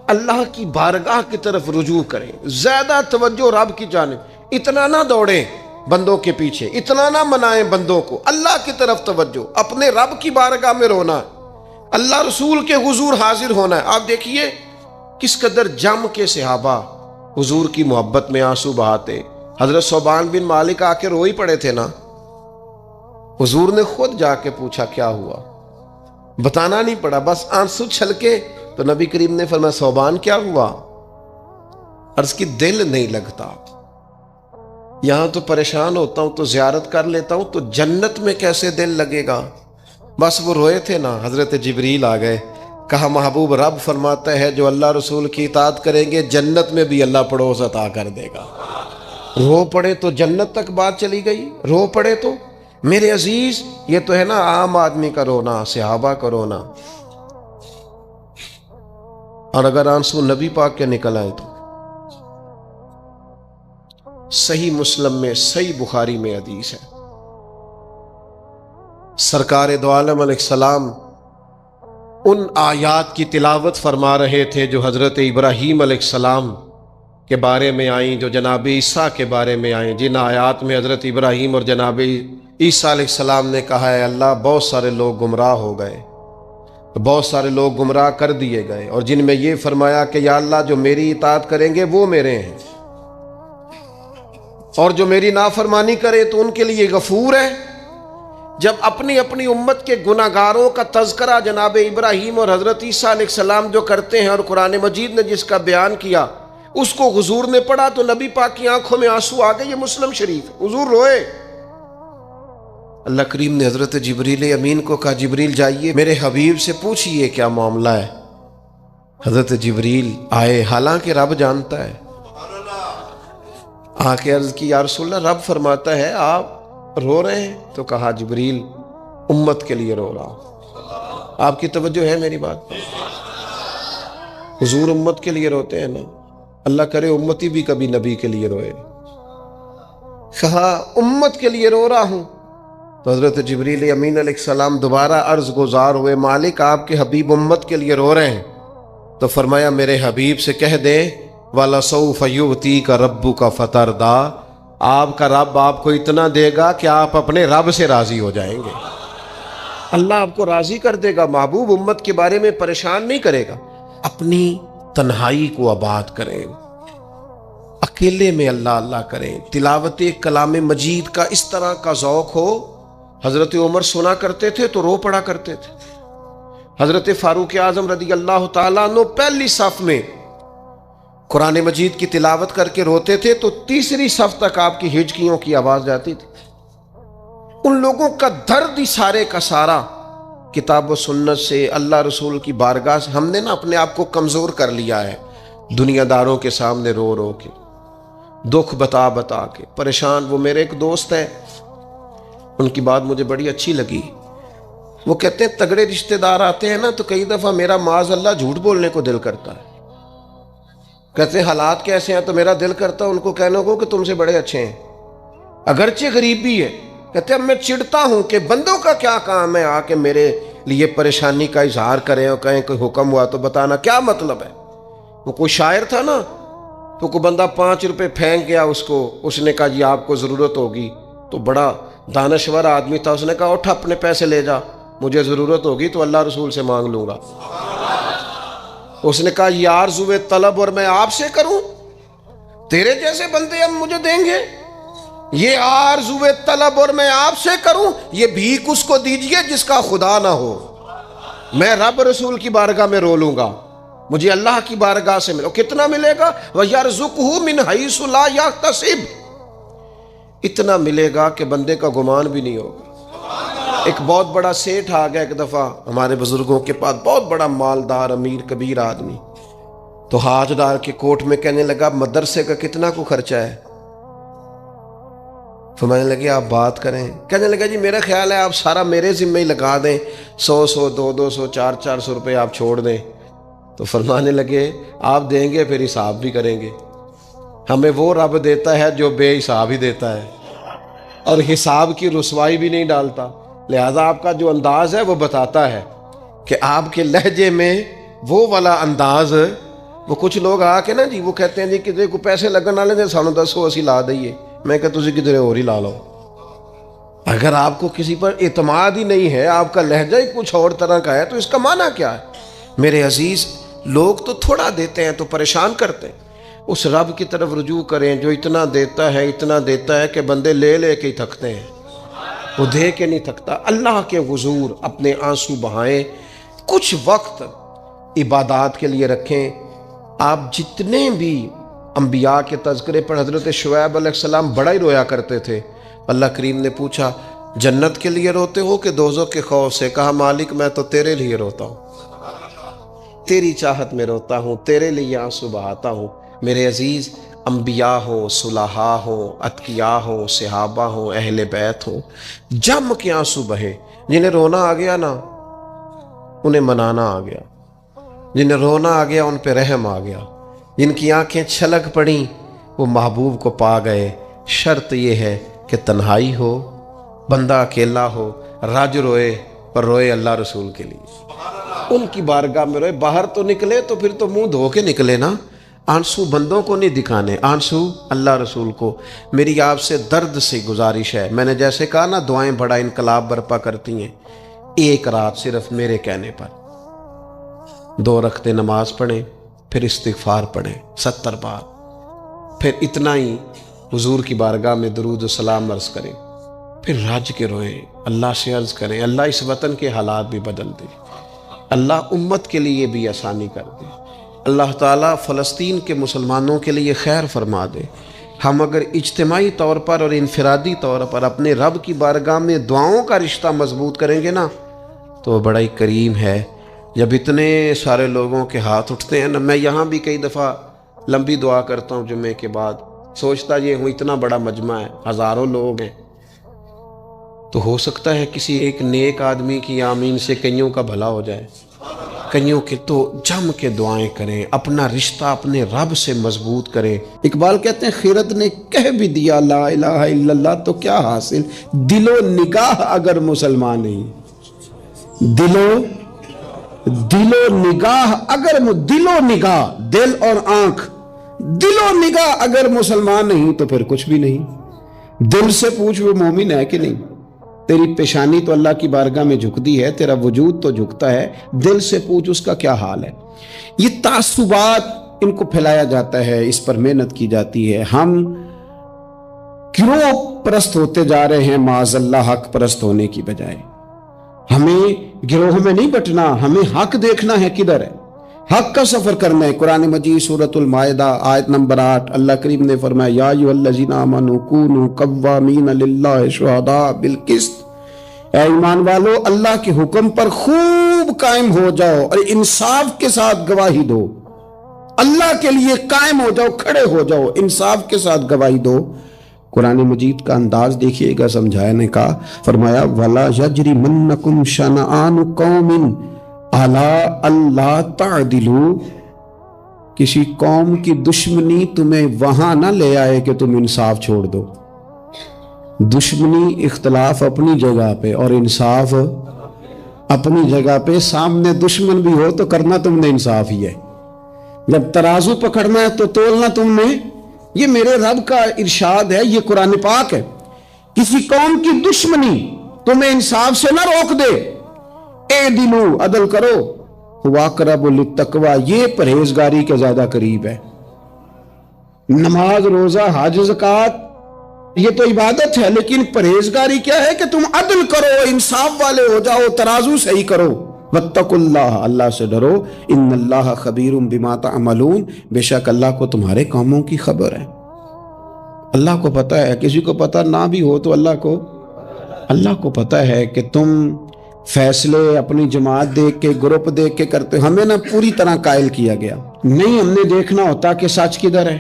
اللہ کی بارگاہ کی طرف رجوع کریں، زیادہ توجہ رب کی جانب، اتنا نہ دوڑیں بندوں کے پیچھے، اتنا نہ منائیں بندوں کو، اللہ کی طرف توجہ، اپنے رب کی بارگاہ میں رونا، اللہ رسول کے حضور حاضر ہونا ہے. آپ دیکھیے کس قدر جم کے صحابہ حضور کی محبت میں آنسو بہاتے. حضرت ثوبان بن مالک آ کے روئی پڑے تھے نا، حضور نے خود جا کے پوچھا کیا ہوا، بتانا نہیں پڑا، بس آنسو چھلکے. تو نبی کریم نے فرمایا ثوبان کیا ہوا؟ عرض کی دل نہیں لگتا، یہاں تو پریشان ہوتا ہوں تو زیارت کر لیتا ہوں تو جنت میں کیسے دل لگے گا. بس وہ روئے تھے نا، حضرت جبریل آ گئے، کہا محبوب رب فرماتا ہے جو اللہ رسول کی اطاعت کریں گے جنت میں بھی اللہ پڑوس عطا کر دے گا. رو پڑے تو جنت تک بات چلی گئی، رو پڑے تو میرے عزیز یہ تو ہے نا عام آدمی کا رونا، صحابہ کا رونا. اور اگر آنسو نبی پاک کے نکل آئے تو صحیح مسلم میں، صحیح بخاری میں حدیث ہے، سرکار دو عالم علیہ السلام ان آیات کی تلاوت فرما رہے تھے جو حضرت ابراہیم علیہ السلام کے بارے میں آئیں، جو جناب عیسیٰ کے بارے میں آئیں، جن آیات میں حضرت ابراہیم اور جناب عیسیٰ علیہ السلام نے کہا ہے اللہ بہت سارے لوگ گمراہ ہو گئے، بہت سارے لوگ گمراہ کر دیے گئے، اور جن میں یہ فرمایا کہ یا اللہ جو میری اطاعت کریں گے وہ میرے ہیں، اور جو میری نافرمانی کرے تو ان کے لیے غفور ہے. جب اپنی اپنی امت کے گناہگاروں کا تذکرہ جناب ابراہیم اور حضرت عیسیٰ علیہ السلام جو کرتے ہیں اور قرآن مجید نے جس کا بیان کیا اس کو حضور نے پڑھا تو نبی پاک کی آنکھوں میں آنسو آ گئے. یہ مسلم شریف ہے، حضور روئے. اللہ کریم نے حضرت جبریل امین کو کہا جبریل جائیے میرے حبیب سے پوچھئے کیا معاملہ ہے. حضرت جبریل آئے، حالانکہ رب جانتا ہے، آ کے عرض کی یا رسول اللہ رب فرماتا ہے آپ رو رہے ہیں، تو کہا جبریل امت کے لیے رو رہا ہوں. آپ کی توجہ ہے میری بات پر؟ حضور امت کے لیے روتے ہیں نا، اللہ کرے امتی بھی کبھی نبی کے لیے روئے. کہا امت کے لیے رو رہا ہوں. تو حضرت جبریل امین علیہ السلام دوبارہ عرض گزار ہوئے مالک آپ کے حبیب امت کے لیے رو رہے ہیں. تو فرمایا میرے حبیب سے کہہ دے وَلَسَوْفَ يُؤْتِيكَ رَبُّكَ فَتَرْضَىٰ، آپ کا رب آپ کو اتنا دے گا کہ آپ اپنے رب سے راضی ہو جائیں گے. اللہ آپ کو راضی کر دے گا. محبوب امت کے بارے میں پریشان نہیں کرے گا. اپنی تنہائی کو آباد کریں، اکیلے میں اللہ اللہ کریں، تلاوت کلام مجید کا اس طرح کا ذوق ہو۔ حضرت عمر سنا کرتے تھے تو رو پڑا کرتے تھے۔ حضرت فاروق اعظم رضی اللہ تعالیٰ عنہ پہلی صف میں قرآن مجید کی تلاوت کر کے روتے تھے تو تیسری صف تک آپ کی ہچکیوں کی آواز جاتی تھی۔ ان لوگوں کا درد ہی سارے کا سارا کتاب و سنت سے، اللہ رسول کی بارگاہ سے ہم نے نا اپنے آپ کو کمزور کر لیا ہے، دنیا داروں کے سامنے رو رو کے، دکھ بتا بتا کے پریشان۔ وہ میرے ایک دوست ہے، ان کی بات مجھے بڑی اچھی لگی۔ وہ کہتے ہیں تگڑے رشتہ دار آتے ہیں نا تو کئی دفعہ میرا معاذ اللہ جھوٹ بولنے کو دل کرتا ہے۔ کہتے ہیں حالات کیسے ہیں تو میرا دل کرتا ہے ان کو کہنے کو کہ تم سے بڑے اچھے ہیں، اگرچہ غریبی ہے۔ کہتے ہیں میں چڑھتا ہوں کہ بندوں کا کیا کام ہے آ کے میرے لیے پریشانی کا اظہار کریں اور کہیں کوئی حکم ہوا تو بتانا، کیا مطلب ہے؟ وہ کوئی شاعر تھا نا، تو کوئی بندہ 5 روپے پھینک گیا اس کو، اس نے کہا جی آپ کو ضرورت ہوگی، تو بڑا دانشور آدمی تھا، اس نے کہا اٹھ اپنے پیسے لے جا، مجھے ضرورت ہوگی تو اللہ رسول سے مانگ لوں گا۔ اس نے کہا یہ آرزوئے طلب اور میں آپ سے کروں، تیرے جیسے بندے ہم مجھے دیں گے؟ یہ آرزوئے طلب اور میں آپ سے کروں، یہ بھیک اس کو دیجئے جس کا خدا نہ ہو۔ میں رب رسول کی بارگاہ میں رو لوں گا، مجھے اللہ کی بارگاہ سے ملے۔ کتنا ملے گا؟ وَيَرْزُقْهُ مِنْ حَيْثُ لَا يَحْتَسِبُ، اتنا ملے گا کہ بندے کا گمان بھی نہیں ہوگا۔ ایک بہت بڑا سیٹھ آ گیا ایک دفعہ ہمارے بزرگوں کے پاس، بہت بڑا مالدار امیر کبیر آدمی، تو ہاتھ ڈال کے کوٹ میں کہنے لگا مدرسے کا کتنا کو خرچہ ہے؟ فرمانے لگے آپ بات کریں۔ کہنے لگا جی میرا خیال ہے آپ سارا میرے ذمہ ہی لگا دیں، 100 200 400 روپے آپ چھوڑ دیں۔ تو فرمانے لگے آپ دیں گے پھر حساب بھی کریں گے، ہمیں وہ رب دیتا ہے جو بے حساب ہی دیتا ہے اور حساب کی رسوائی بھی نہیں ڈالتا، لہذا آپ کا جو انداز ہے وہ بتاتا ہے کہ آپ کے لہجے میں وہ والا انداز۔ وہ کچھ لوگ آ کے نا جی وہ کہتے ہیں جی کسی کو پیسے لگن والے نے سانو دسو اسی لا دئیے، میں کہ تسی کدھر اور ہی لا لو۔ اگر آپ کو کسی پر اعتماد ہی نہیں ہے، آپ کا لہجہ ہی کچھ اور طرح کا ہے، تو اس کا معنی کیا ہے؟ میرے عزیز، لوگ تو تھوڑا دیتے ہیں تو پریشان کرتے ہیں، اس رب کی طرف رجوع کریں جو اتنا دیتا ہے کہ بندے لے لے کے ہی تھکتے ہیں، وہ دے کے نہیں تھکتا۔ اللہ کے حضور اپنے آنسو بہائیں، کچھ وقت عبادات کے لیے رکھیں۔ آپ جتنے بھی انبیاء کے تذکرے پر، حضرت شعیب علیہ السلام بڑا ہی رویا کرتے تھے۔ اللہ کریم نے پوچھا جنت کے لیے روتے ہو کہ دوزخ کے خوف سے؟ کہا مالک میں تو تیرے لیے روتا ہوں، تیری چاہت میں روتا ہوں، تیرے لیے آنسو بہاتا ہوں۔ میرے عزیز، انبیاء ہوں، صلحاء ہوں، اتقیاء ہوں، صحابہ ہوں، اہل بیت ہوں، جم کے آنسو بہے۔ جنہیں رونا آ گیا نا انہیں منانا آ گیا، جنہیں رونا آ گیا ان پہ رحم آ گیا، جن کی آنکھیں چھلک پڑیں وہ محبوب کو پا گئے۔ شرط یہ ہے کہ تنہائی ہو، بندہ اکیلا ہو، رج روئے پر روئے اللہ رسول کے لیے، ان کی بارگاہ میں روئے۔ باہر تو نکلے تو پھر تو منہ دھو کے نکلے نا، آنسو بندوں کو نہیں دکھانے، آنسو اللہ رسول کو۔ میری آپ سے درد سے گزارش ہے، میں نے جیسے کہا نا دعائیں بڑا انقلاب برپا کرتی ہیں، ایک رات صرف میرے کہنے پر 2 رکعتیں نماز پڑھیں، پھر استغفار پڑھیں 70 بار، پھر اتنا ہی حضور کی بارگاہ میں درود و سلام عرض کریں، پھر رج کے روئیں، اللہ سے عرض کریں اللہ اس وطن کے حالات بھی بدل دے، اللہ امت کے لیے بھی آسانی کر دے، اللہ تعالیٰ فلسطین کے مسلمانوں کے لیے خیر فرما دے۔ ہم اگر اجتماعی طور پر اور انفرادی طور پر اپنے رب کی بارگاہ میں دعاؤں کا رشتہ مضبوط کریں گے نا تو بڑا ہی کریم ہے۔ جب اتنے سارے لوگوں کے ہاتھ اٹھتے ہیں نا، میں یہاں بھی کئی دفعہ لمبی دعا کرتا ہوں جمعے کے بعد، سوچتا یہ ہوں اتنا بڑا مجمع ہے، ہزاروں لوگ ہیں، تو ہو سکتا ہے کسی ایک نیک آدمی کی آمین سے کئیوں کا بھلا ہو جائے، کئیوں کے۔ تو جم کے دعائیں کریں، اپنا رشتہ اپنے رب سے مضبوط کریں۔ اقبال کہتے ہیں خیرت نے کہہ بھی دیا لا الہ الا اللہ تو کیا حاصل، دل و نگاہ اگر مسلمان نہیں، دل و نگاہ اگر دل و نگاہ، دل اور آنکھ، دل و نگاہ اگر مسلمان نہیں تو پھر کچھ بھی نہیں۔ دل سے پوچھ وہ مومن ہے کہ نہیں، تیری پیشانی تو اللہ کی بارگاہ میں جھکتی ہے، تیرا وجود تو جھکتا ہے، دل سے پوچھ اس کا کیا حال ہے۔ یہ تعصبات ان کو پھیلایا جاتا ہے، اس پر محنت کی جاتی ہے۔ ہم گروہ پرست ہوتے جا رہے ہیں معاذ اللہ حق پرست ہونے کی بجائے۔ ہمیں گروہ میں نہیں بٹنا، ہمیں حق دیکھنا ہے کدھر ہے، حق کا سفر کرنا ہے۔ قرآن مجید سورۃ المائدہ آیت نمبر 8 اللہ کریم نے فرمایا یا ایھا الذین آمنوا کونوا قوامین للہ شہداء بالقسط، اے ایمان والو اللہ کے حکم پر خوب قائم ہو جاؤ اور انصاف کے ساتھ گواہی دو۔ اللہ کے لیے قائم ہو جاؤ، کھڑے ہو جاؤ، انصاف کے ساتھ گواہی دو۔ قرآن مجید کا انداز دیکھیے گا سمجھانے کا، فرمایا وَلَا يَجْرِمَنَّكُمْ شَنَآنُ قَوْمٍ عَلَىٰ أَلَّا تَعْدِلُوا، کسی قوم کی دشمنی تمہیں وہاں نہ لے آئے کہ تم انصاف چھوڑ دو۔ دشمنی اختلاف اپنی جگہ پہ اور انصاف اپنی جگہ پہ، سامنے دشمن بھی ہو تو کرنا تم نے انصاف ہی ہے، جب ترازو پکڑنا ہے تو تولنا تم نے۔ یہ میرے رب کا ارشاد ہے، یہ قرآن پاک ہے۔ کسی قوم کی دشمنی تمہیں انصاف سے نہ روک دے، اعدلوا عدل کرو، ہوا اقرب للتقوی، یہ پرہیزگاری کے زیادہ قریب ہے۔ نماز روزہ حج زکوٰۃ یہ تو عبادت ہے، لیکن پرہیزگاری کیا ہے کہ تم عدل کرو، انصاف والے ہو جاؤ، ترازو صحیح کرو۔ واتقوا اللہ، اللہ سے ڈرو، ان اللہ خبیر بما تعملون، بے شک اللہ کو تمہارے کاموں کی خبر ہے۔ اللہ کو پتہ ہے، کسی کو پتہ نہ بھی ہو تو اللہ کو پتہ ہے کہ تم فیصلے اپنی جماعت دیکھ کے، گروپ دیکھ کے کرتے ہو۔ ہمیں نہ پوری طرح قائل کیا گیا، نہیں ہم نے دیکھنا ہوتا کہ سچ کدھر ہے،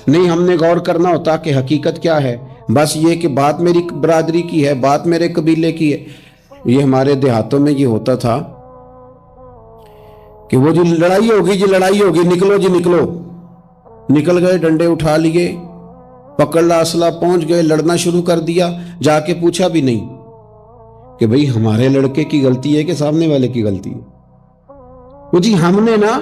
نہیں ہم نے غور کرنا ہوتا کہ حقیقت کیا ہے، بس یہ کہ بات میری برادری کی ہے، بات میرے قبیلے کی ہے۔ یہ ہمارے دیہاتوں میں یہ ہوتا تھا کہ وہ جو لڑائی ہوگی نکلو جی نکلو، نکل گئے، ڈنڈے اٹھا لیے، پکڑ لا اسلحہ، پہنچ گئے، لڑنا شروع کر دیا، جا کے پوچھا بھی نہیں کہ بھئی ہمارے لڑکے کی غلطی ہے کہ سامنے والے کی غلطی ہے۔ وہ جی ہم نے نا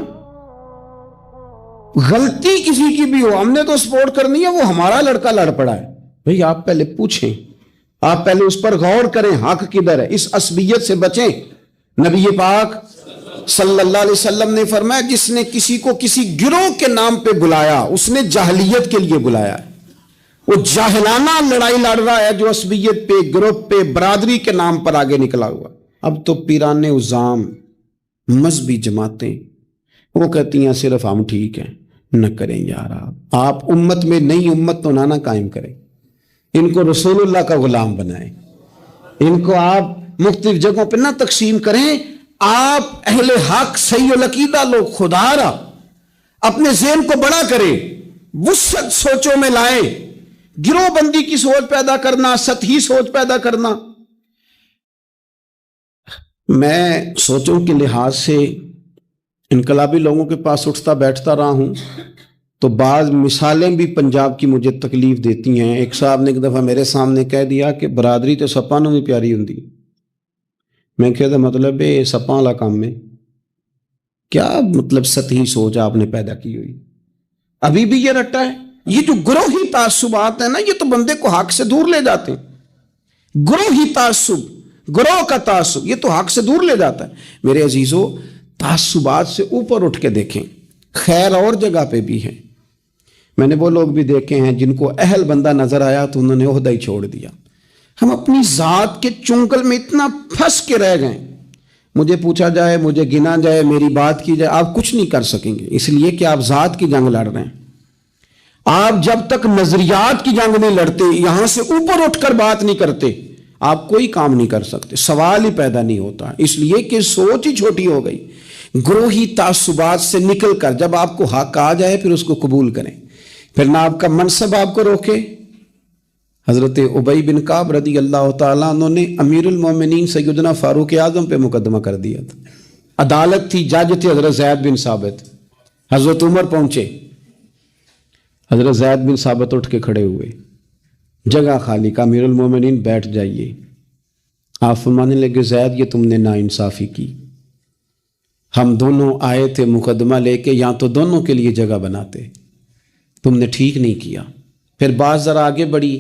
غلطی کسی کی بھی ہو، ہم نے تو سپورٹ کرنی ہے، وہ ہمارا لڑکا لڑ پڑا ہے۔ بھئی آپ پہلے پوچھیں، آپ پہلے اس پر غور کریں حق کدھر ہے، اس عصبیت سے بچیں۔ نبی پاک صلی اللہ علیہ وسلم نے فرمایا جس نے کسی کو کسی گروہ کے نام پہ بلایا اس نے جاہلیت کے لیے بلایا ہے، وہ جاہلانہ لڑائی لڑ رہا ہے جو عصبیت پہ، گروپ پہ، برادری کے نام پر آگے نکلا ہوا۔ اب تو پیران عظام، مذہبی جماعتیں وہ کہتی ہیں صرف ہم ٹھیک ہیں، نہ کریں یار، آپ امت میں نئی امت تو نہ قائم کریں، ان کو رسول اللہ کا غلام بنائیں، ان کو آپ مختلف جگہوں پہ نہ تقسیم کریں، آپ اہل حق صحیح العقیدہ لوگ، خدا را اپنے ذہن کو بڑا کریں، وسعت سوچوں میں لائیں، گروہ بندی کی سوچ پیدا کرنا، سطحی سوچ پیدا کرنا۔ میں سوچوں کے لحاظ سے انقلابی لوگوں کے پاس اٹھتا بیٹھتا رہا ہوں تو بعض مثالیں بھی پنجاب کی مجھے تکلیف دیتی ہیں۔ ایک صاحب نے ایک دفعہ میرے سامنے کہہ دیا کہ برادری تو سپاں نوں بھی پیاری ہوندی۔ میں کہتا مطلب ہے سپاں والا کام ہے کیا؟ مطلب سطحی سوچ آپ نے پیدا کی ہوئی، ابھی بھی یہ رٹا ہے۔ یہ جو گروہی تعصبات ہیں نا، یہ تو بندے کو حق سے دور لے جاتے ہیں۔ گروہی تعصب، گروہ کا تعصب، یہ تو حق سے دور لے جاتا ہے۔ میرے عزیزو، تعصبات سے اوپر اٹھ کے دیکھیں، خیر اور جگہ پہ بھی ہیں۔ میں نے وہ لوگ بھی دیکھے ہیں جن کو اہل بندہ نظر آیا تو انہوں نے عہدہ ہی چھوڑ دیا۔ ہم اپنی ذات کے چنگل میں اتنا پھنس کے رہ گئے، مجھے پوچھا جائے، مجھے گنا جائے، میری بات کی جائے، آپ کچھ نہیں کر سکیں گے، اس لیے کہ آپ ذات کی جنگ لڑ رہے ہیں۔ آپ جب تک نظریات کی جنگ نہیں لڑتے، یہاں سے اوپر اٹھ کر بات نہیں کرتے، آپ کوئی کام نہیں کر سکتے، سوال ہی پیدا نہیں ہوتا، اس لیے کہ سوچ ہی چھوٹی ہو گئی۔ گروہی تعصبات سے نکل کر جب آپ کو حق آ جائے پھر اس کو قبول کریں، پھر نہ آپ کا منصب آپ کو روکے۔ حضرت ابی بن کعب رضی اللہ تعالیٰ عنہ نے امیر المومنین سیدنا فاروق اعظم پہ مقدمہ کر دیا تھا، عدالت تھی، جج تھے حضرت زید بن ثابت۔ حضرت عمر پہنچے، حضرت زید بن ثابت اٹھ کے کھڑے ہوئے، جگہ خالی کا، امیر المومنین بیٹھ جائیے۔ آپ فرمانے لگے زید یہ تم نے ناانصافی کی، ہم دونوں آئے تھے مقدمہ لے کے، یہاں تو دونوں کے لیے جگہ بناتے، تم نے ٹھیک نہیں کیا۔ پھر بات ذرا آگے بڑھی،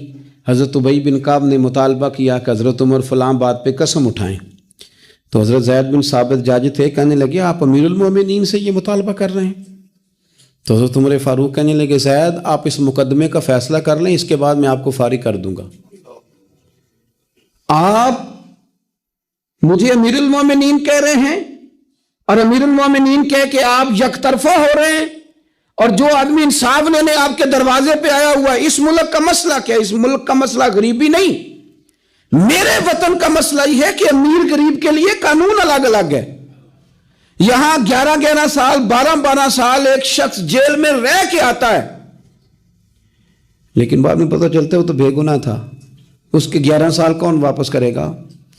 حضرت ابی بن کعب نے مطالبہ کیا کہ حضرت عمر فلاں بات پہ قسم اٹھائیں، تو حضرت زید بن ثابت جاج تھے، کہنے لگے آپ امیر المومنین سے یہ مطالبہ کر رہے ہیں؟ تو حضرت عمر فاروق کہنے لگے زید آپ اس مقدمے کا فیصلہ کر لیں، اس کے بعد میں آپ کو فارغ کر دوں گا۔ آپ مجھے امیر المومنین کہہ رہے ہیں، اور امیر المومنین کہہ کے آپ یک طرفہ ہو رہے ہیں، اور جو آدمی انصاف لینے آپ کے دروازے پہ آیا ہوا ہے، اس ملک کا مسئلہ کیا ہے؟ اس ملک کا مسئلہ غریبی نہیں، میرے وطن کا مسئلہ یہ ہے کہ امیر غریب کے لیے قانون الگ الگ ہے۔ یہاں 11 سال 12 سال ایک شخص جیل میں رہ کے آتا ہے، لیکن بعد میں پتہ چلتا ہے وہ تو بے گناہ تھا، اس کے 11 سال کون واپس کرے گا؟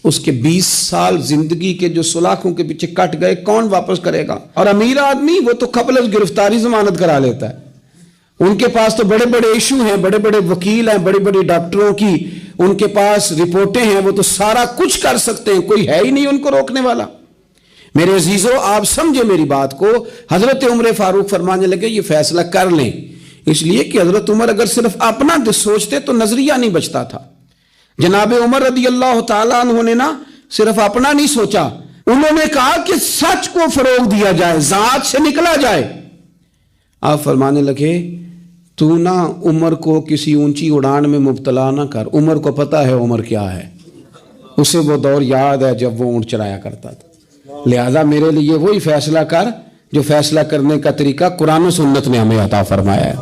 اس کے 20 سال زندگی کے جو سلاخوں کے پیچھے کٹ گئے کون واپس کرے گا؟ اور امیر آدمی وہ تو قبل از گرفتاری ضمانت کرا لیتا ہے، ان کے پاس تو بڑے بڑے ایشو ہیں، بڑے بڑے وکیل ہیں، بڑے بڑے ڈاکٹروں کی ان کے پاس رپورٹیں ہیں، وہ تو سارا کچھ کر سکتے ہیں، کوئی ہے ہی نہیں ان کو روکنے والا۔ میرے عزیزو آپ سمجھے میری بات کو، حضرت عمر فاروق فرمانے لگے یہ فیصلہ کر لیں، اس لیے کہ حضرت عمر اگر صرف اپنا سوچتے تو نظریہ نہیں بچتا تھا۔ جناب عمر رضی اللہ تعالیٰ عنہ نے نا صرف اپنا نہیں سوچا، انہوں نے کہا کہ سچ کو فروغ دیا جائے، ذات سے نکلا جائے۔ آپ فرمانے لگے تو نا عمر کو کسی اونچی اڑان میں مبتلا نہ کر، عمر کو پتا ہے عمر کیا ہے، اسے وہ دور یاد ہے جب وہ اونٹ چرایا کرتا تھا، لہذا میرے لیے وہی فیصلہ کر جو فیصلہ کرنے کا طریقہ قرآن و سنت نے ہمیں عطا فرمایا ہے۔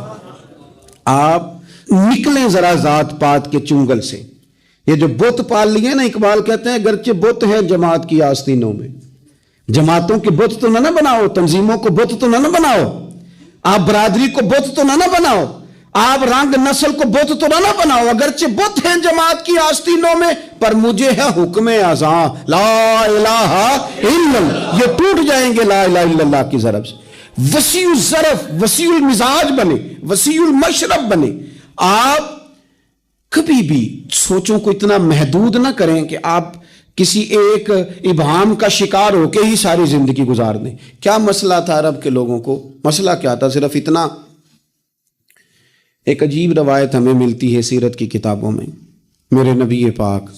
آپ نکلیں ذرا ذات پات کے چنگل سے، یہ جو بت پال لیے نا، اقبال کہتے ہیں اگرچہ بت ہے جماعت کی آستینوں میں، جماعتوں کے بت تو نہ بناؤ، تنظیموں کو بت تو نہ بناؤ، آپ برادری کو بت تو نہ بناؤ، آپ رنگ نسل کو بت تو نہ بناؤ، اگرچہ بت ہیں جماعت کی آستینوں میں، پر مجھے ہے حکم اذاں لا الہ الا اللہ، یہ ٹوٹ جائیں گے لا الہ الا اللہ کی ضرب سے۔ وسیع الظرف، وسیع المزاج بنے، وسیع المشرب بنے۔ آپ کبھی بھی سوچوں کو اتنا محدود نہ کریں کہ آپ کسی ایک ابہام کا شکار ہو کے ہی ساری زندگی گزار دیں۔ کیا مسئلہ تھا عرب کے لوگوں کو؟ مسئلہ کیا تھا؟ صرف اتنا، ایک عجیب روایت ہمیں ملتی ہے سیرت کی کتابوں میں، میرے نبی پاک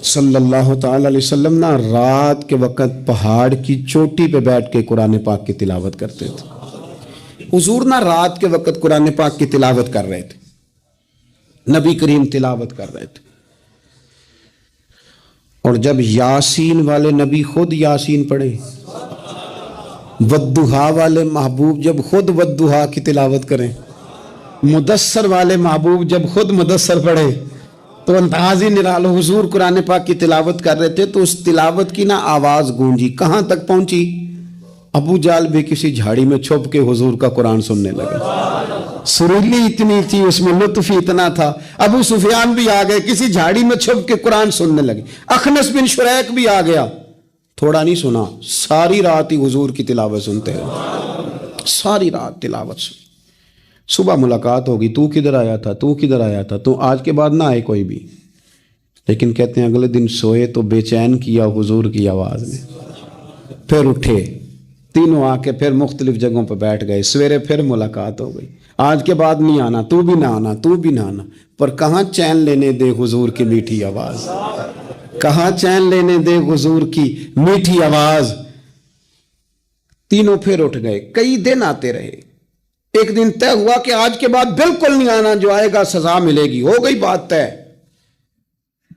صلی اللہ تعالی علیہ وسلم نا رات کے وقت پہاڑ کی چوٹی پہ بیٹھ کے قرآن پاک کی تلاوت کرتے تھے۔ حضور نا رات کے وقت قرآن پاک کی تلاوت کر رہے تھے، نبی کریم تلاوت کر رہے تھے، اور جب یاسین والے نبی خود یاسین پڑھے، والضحا والے محبوب جب خود والضحا کی تلاوت کریں، مدثر والے محبوب جب خود مدثر پڑھے، تو انداز ہی نرالو۔ حضور قرآن پاک کی تلاوت کر رہے تھے تو اس تلاوت کی نا آواز گونجی، کہاں تک پہنچی؟ ابو جال بھی کسی جھاڑی میں چھپ کے حضور کا قرآن سننے لگے، سریلی اتنی تھی اس میں، لطف اتنا تھا۔ ابو سفیان بھی آ گئے، کسی جھاڑی میں چھپ کے قرآن سننے لگے۔ اخنس بن شریک بھی آ گیا، تھوڑا نہیں سنا، ساری رات ہی حضور کی تلاوت سنتے رہے، ساری رات تلاوت سن۔ صبح ملاقات ہوگی، تو کدھر آیا تھا، تو کدھر آیا تھا، تو آج کے بعد نہ آئے کوئی بھی، لیکن کہتے ہیں اگلے دن سوئے تو بے چین کیا حضور کی آواز نے، پھر اٹھے، تینوں آ کے پھر مختلف جگہوں پہ بیٹھ گئے، سویرے پھر ملاقات ہو گئی، آج کے بعد نہیں آنا، تو بھی نہ آنا، تو بھی نہ آنا، پر کہاں چین لینے دے حضور کی میٹھی آواز، کہاں چین لینے دے حضور کی میٹھی آواز۔ تینوں پھر اٹھ گئے، کئی دن آتے رہے، ایک دن طے ہوا کہ آج کے بعد بالکل نہیں آنا، جو آئے گا سزا ملے گی، ہو گئی بات طے۔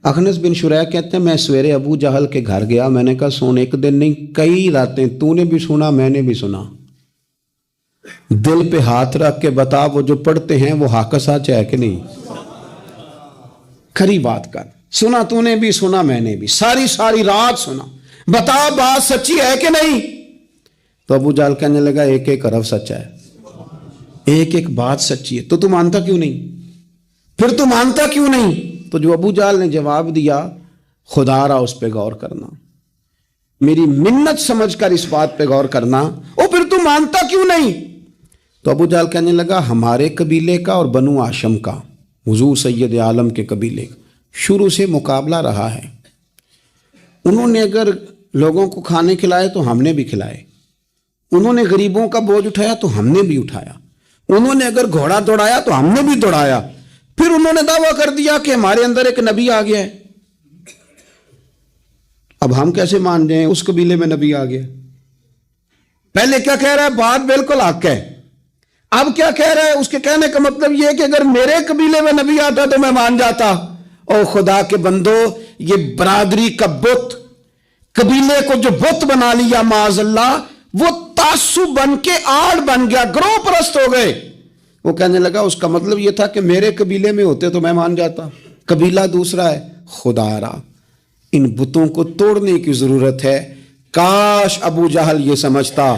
اخنس بن شریک کہتے ہیں میں سویرے ابو جہل کے گھر گیا، میں نے کہا سن، ایک دن نہیں کئی راتیں تو نے بھی سنا میں نے بھی سنا، دل پہ ہاتھ رکھ کے بتا وہ جو پڑھتے ہیں وہ حق سچ ہے کہ نہیں، کھری بات کر، سنا تو نے بھی سنا میں نے بھی، ساری رات سنا، بتا بات سچی ہے کہ نہیں؟ تو ابو جہل کہنے لگا ایک ایک حرف سچا ہے، ایک ایک بات سچی ہے، تو تم مانتا کیوں نہیں؟ پھر تو مانتا کیوں نہیں؟ تو جو ابو جہل نے جواب دیا، خدا را اس پہ غور کرنا، میری منت سمجھ کر اس بات پہ غور کرنا، او پھر تو مانتا کیوں نہیں؟ تو ابو جہل کہنے لگا ہمارے قبیلے کا اور بنو ہاشم کا، حضور سید عالم کے قبیلے کا شروع سے مقابلہ رہا ہے، انہوں نے اگر لوگوں کو کھانے کھلائے تو ہم نے بھی کھلائے، انہوں نے غریبوں کا بوجھ اٹھایا تو ہم نے بھی اٹھایا، انہوں نے اگر گھوڑا دوڑایا تو ہم نے بھی دوڑایا، پھر انہوں نے دعویٰ کر دیا کہ ہمارے اندر ایک نبی آ گیا ہے، اب ہم کیسے مان جائیں اس قبیلے میں نبی آ گیا؟ پہلے کیا کہہ رہا ہے؟ بات بالکل حق ہے. اب کیا کہہ رہا ہے؟ اس کے کہنے کا مطلب یہ ہے کہ اگر میرے قبیلے میں نبی آتا تو میں مان جاتا. او خدا کے بندو، یہ برادری کا بت، قبیلے کو جو بت بنا لیا معاذ اللہ، وہ تعصب بن کے آڑ بن گیا، گروہ پرست ہو گئے. وہ کہنے لگا اس کا مطلب یہ تھا کہ میرے قبیلے میں ہوتے تو میں مان جاتا. قبیلہ دوسرا ہے. خدا را، ان بتوں کو توڑنے کی ضرورت ہے. کاش ابو جہل یہ سمجھتا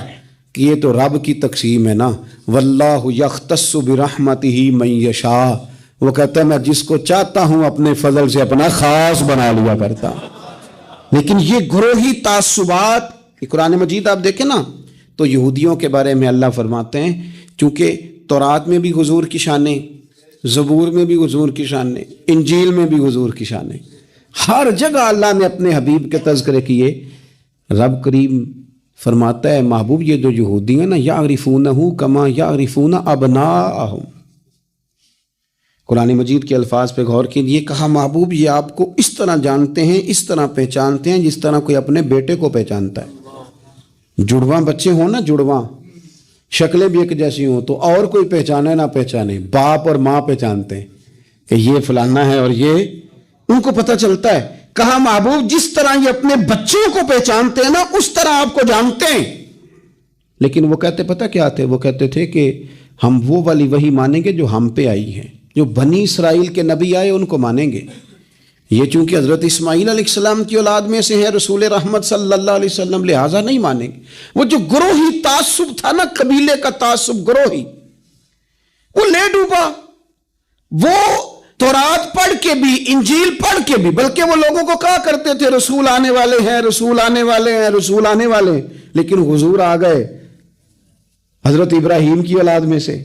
کہ یہ تو رب کی تقسیم ہے نا، واللہ یختص برحمتہ من یشاء. وہ کہتا ہے میں جس کو چاہتا ہوں اپنے فضل سے اپنا خاص بنا لیا کرتا. لیکن یہ گروہی تعصبات، قرآن مجید آپ دیکھیں نا تو یہودیوں کے بارے میں اللہ فرماتے ہیں چونکہ تورات میں بھی حضور کی شانیں، زبور میں بھی حضور کی شانیں، انجیل میں بھی حضور کی شانیں، ہر جگہ اللہ نے اپنے حبیب کے تذکرے کیے. رب کریم فرماتا ہے محبوب یہ جو یہودی ہیں نا، یعرفونہ کما یعرفون ابناءہم. قرآن مجید کے الفاظ پہ غور کیجئے. کہا محبوب یہ آپ کو اس طرح جانتے ہیں، اس طرح پہچانتے ہیں جس طرح کوئی اپنے بیٹے کو پہچانتا ہے. جڑواں بچے ہوں نا، جڑواں شکلیں بھی ایک جیسی ہوں تو اور کوئی پہچانے نہ پہچانے، باپ اور ماں پہچانتے ہیں کہ یہ فلانا ہے، اور یہ ان کو پتہ چلتا ہے. کہا محبوب جس طرح یہ اپنے بچوں کو پہچانتے ہیں نا، اس طرح آپ کو جانتے ہیں. لیکن وہ کہتے پتہ کیا تھے؟ وہ کہتے تھے کہ ہم وہ والی وحی مانیں گے جو ہم پہ آئی ہے، جو بنی اسرائیل کے نبی آئے ان کو مانیں گے. یہ چونکہ حضرت اسماعیل علیہ السلام کی اولاد میں سے ہیں رسول رحمت صلی اللہ علیہ وسلم، لہٰذا نہیں مانیں گے. وہ جو گروہی تعصب تھا نا، قبیلے کا تعصب گروہی، وہ لے ڈوبا. وہ تورات پڑھ کے بھی، انجیل پڑھ کے بھی، بلکہ وہ لوگوں کو کہا کرتے تھے رسول آنے والے ہیں، رسول آنے والے ہیں، رسول آنے والے ہیں. لیکن حضور آ گئے حضرت ابراہیم کی اولاد میں سے،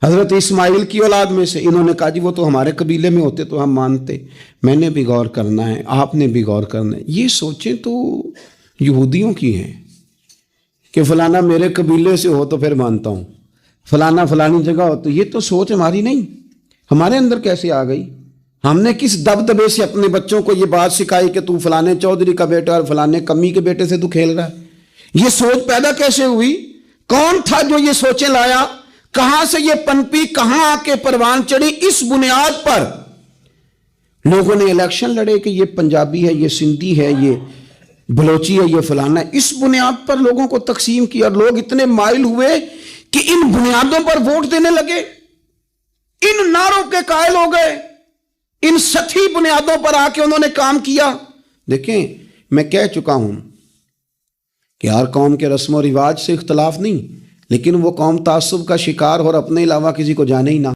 حضرت اسماعیل کی اولاد میں سے. انہوں نے کہا جی وہ تو ہمارے قبیلے میں ہوتے تو ہم مانتے. میں نے بھی غور کرنا ہے، آپ نے بھی غور کرنا ہے. یہ سوچیں تو یہودیوں کی ہیں کہ فلانا میرے قبیلے سے ہو تو پھر مانتا ہوں، فلانا فلانی جگہ ہو تو. یہ تو سوچ ہماری نہیں، ہمارے اندر کیسے آ گئی؟ ہم نے کس دبدبے سے اپنے بچوں کو یہ بات سکھائی کہ تو فلانے چودھری کا بیٹا اور فلانے کمی کے بیٹے سے تو کھیل رہا ہے؟ یہ سوچ پیدا کیسے ہوئی؟ کون تھا جو یہ سوچیں لایا؟ کہاں سے یہ پنپی، کہاں آ کے پروان چڑھی؟ اس بنیاد پر لوگوں نے الیکشن لڑے کہ یہ پنجابی ہے، یہ سندھی ہے، یہ بلوچی ہے، یہ فلانا ہے. اس بنیاد پر لوگوں کو تقسیم کیا، اور لوگ اتنے مائل ہوئے کہ ان بنیادوں پر ووٹ دینے لگے، ان نعروں کے قائل ہو گئے، ان سطحی بنیادوں پر آ کے انہوں نے کام کیا. دیکھیں میں کہہ چکا ہوں کہ ہر قوم کے رسم و رواج سے اختلاف نہیں، لیکن وہ قوم تعصب کا شکار اور اپنے علاوہ کسی کو جانے ہی نہ.